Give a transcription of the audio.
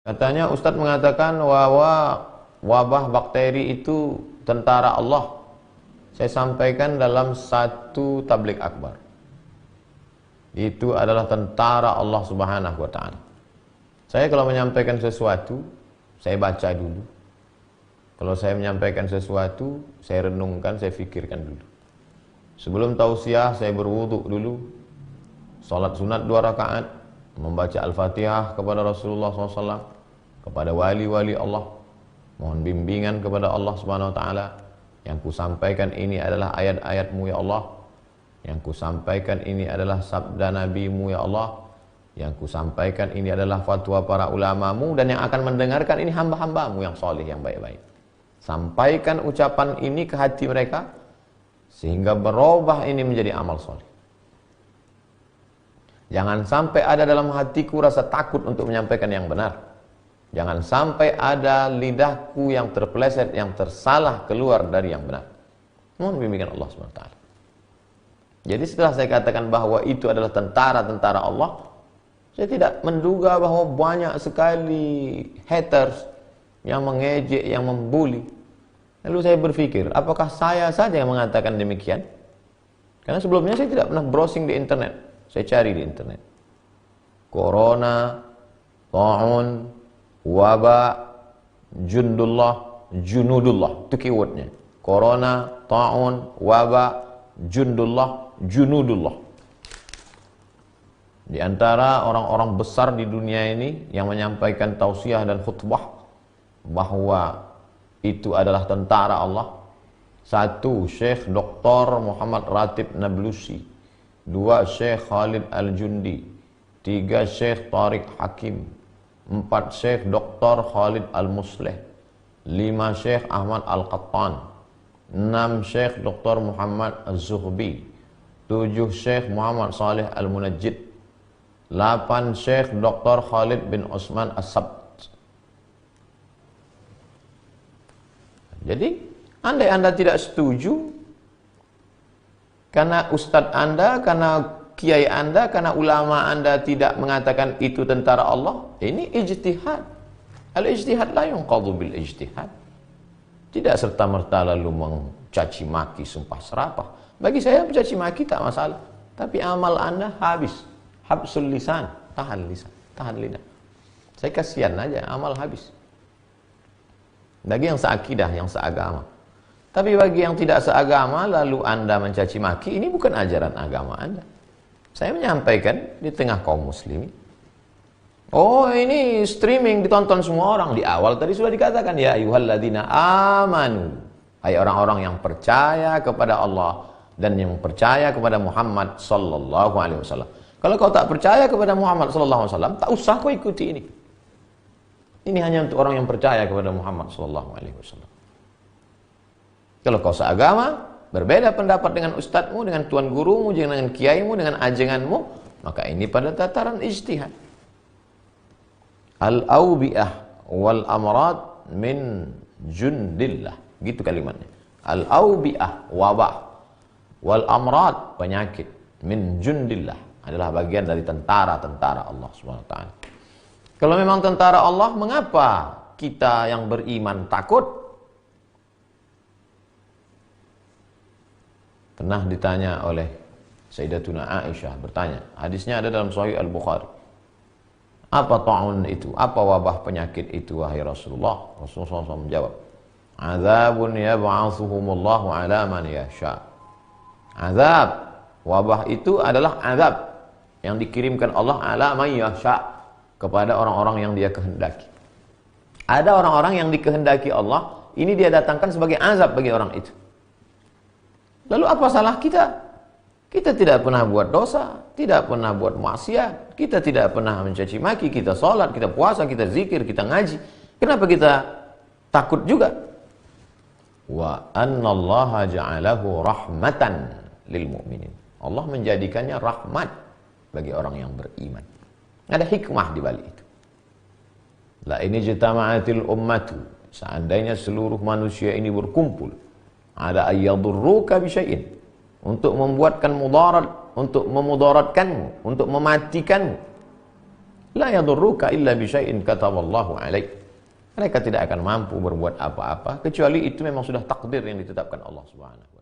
Katanya Ustadz mengatakan bahwa wabah bakteri itu tentara Allah. Saya sampaikan dalam satu tablik akbar. Itu adalah tentara Allah Subhanahu wa ta'ala. Saya kalau menyampaikan sesuatu, saya baca dulu. Kalau saya menyampaikan sesuatu, saya renungkan, saya fikirkan dulu. Sebelum tausiah, saya berwudu dulu. Salat sunat 2 rakaat, membaca Al-Fatihah kepada Rasulullah SAW, kepada wali-wali Allah, mohon bimbingan kepada Allah Subhanahu wa ta'ala. Yang ku sampaikan ini adalah ayat-ayat-Mu ya Allah. Yang ku sampaikan ini adalah sabda Nabi-Mu ya Allah. Yang ku sampaikan ini adalah fatwa para ulama-Mu, dan yang akan mendengarkan ini hamba-hamba-Mu yang soleh, yang baik-baik. Sampaikan ucapan ini ke hati mereka, sehingga berubah ini menjadi amal soleh. Jangan sampai ada dalam hatiku rasa takut untuk menyampaikan yang benar. Jangan sampai ada lidahku yang terpeleset, yang tersalah keluar dari yang benar. Mohon bimbingan Allah SWT. Jadi setelah saya katakan bahwa itu adalah tentara-tentara Allah, saya tidak menduga bahwa banyak sekali haters yang mengejek, yang membuli. Lalu saya berpikir, apakah saya saja yang mengatakan demikian? Karena sebelumnya saya tidak pernah browsing di internet. Saya cari di internet. Corona, ta'un, wabah, junudullah. Itu keywordnya. Corona, ta'un, wabah, junudullah. Di antara orang-orang besar di dunia ini yang menyampaikan tausiah dan khutbah bahwa itu adalah tentara Allah. 1. Syekh Dr. Muhammad Ratib Nablusi. 2. Syekh Khalid Al-Jundi. 3. Syekh Tariq Hakim. 4. Syekh Dr. Khalid Al-Musleh. 5. Syekh Ahmad Al-Qattan. 6. Syekh Dr. Muhammad Az-Zuhbi. 7. Syekh Muhammad Saleh Al-Munajjid. 8. Syekh Dr. Khalid bin Osman As-Sabt. Jadi, andai Anda tidak setuju, karena ustadz Anda, karena kiai Anda, karena ulama Anda tidak mengatakan itu tentara Allah, ini ijtihad. Al-ijtihad la yunqadhu bil ijtihad. Tidak serta-merta lalu mencaci maki, sumpah serapah. Bagi saya mencaci maki tak masalah, tapi amal Anda habis. Habsul lisan, tahan lidah. Saya kasihan aja, amal habis. Bagi yang seakidah, yang seagama. Tapi bagi yang tidak seagama, lalu Anda mencaci maki, ini bukan ajaran agama Anda. Saya menyampaikan di tengah kaum muslimin. Oh, ini streaming ditonton semua orang. Di awal tadi sudah dikatakan, ya ayyuhalladzina amanu. Hai orang-orang yang percaya kepada Allah dan yang percaya kepada Muhammad sallallahu alaihi wasallam. Kalau kau tak percaya kepada Muhammad sallallahu alaihi wasallam, tak usah kau ikuti ini. Ini hanya untuk orang yang percaya kepada Muhammad sallallahu alaihi wasallam. Kalau kau seagama, berbeda pendapat dengan ustadzmu, dengan tuan gurumu, dengan kiaimu, dengan ajenganmu, maka ini pada tataran ijtihad. Al-awbi'ah wal amrad min jundillah. Gitu kalimatnya. Al-awbi'ah, wabah, wal amrad, penyakit, min jundillah, adalah bagian dari tentara-tentara Allah Subhanahu wa ta'ala. Kalau memang tentara Allah, mengapa kita yang beriman takut? Pernah ditanya oleh Sayyidatuna Aisyah, bertanya, hadisnya ada dalam Sahih Al-Bukhari. Apa ta'un itu? Apa wabah penyakit itu, wahai Rasulullah? Rasulullah SAW menjawab, azabun yab'atsuhumullahu ala man yasha. Azab, wabah itu adalah azab yang dikirimkan Allah ala man yasha, kepada orang-orang yang dia kehendaki. Ada orang-orang yang dikehendaki Allah, ini dia datangkan sebagai azab bagi orang itu. Lalu apa salah kita? Kita tidak pernah buat dosa, tidak pernah buat maksiat, kita tidak pernah mencaci maki, kita sholat, kita puasa, kita zikir, kita ngaji. Kenapa kita takut juga? Wa annallaha ja'alahu rahmatan lil mu'minin. Allah menjadikannya rahmat bagi orang yang beriman. Ada hikmah di balik itu. La ini jitama'atil ummatu, seandainya seluruh manusia ini berkumpul, ada ayyadurruka bisyai'in, untuk membuatkan mudarat, untuk memudaratkanmu, untuk mematikanmu, La yadurruka illa bi syai'in kataballahu alaik. Mereka tidak akan mampu berbuat apa-apa kecuali itu memang sudah takdir yang ditetapkan Allah Subhanahu wa taala.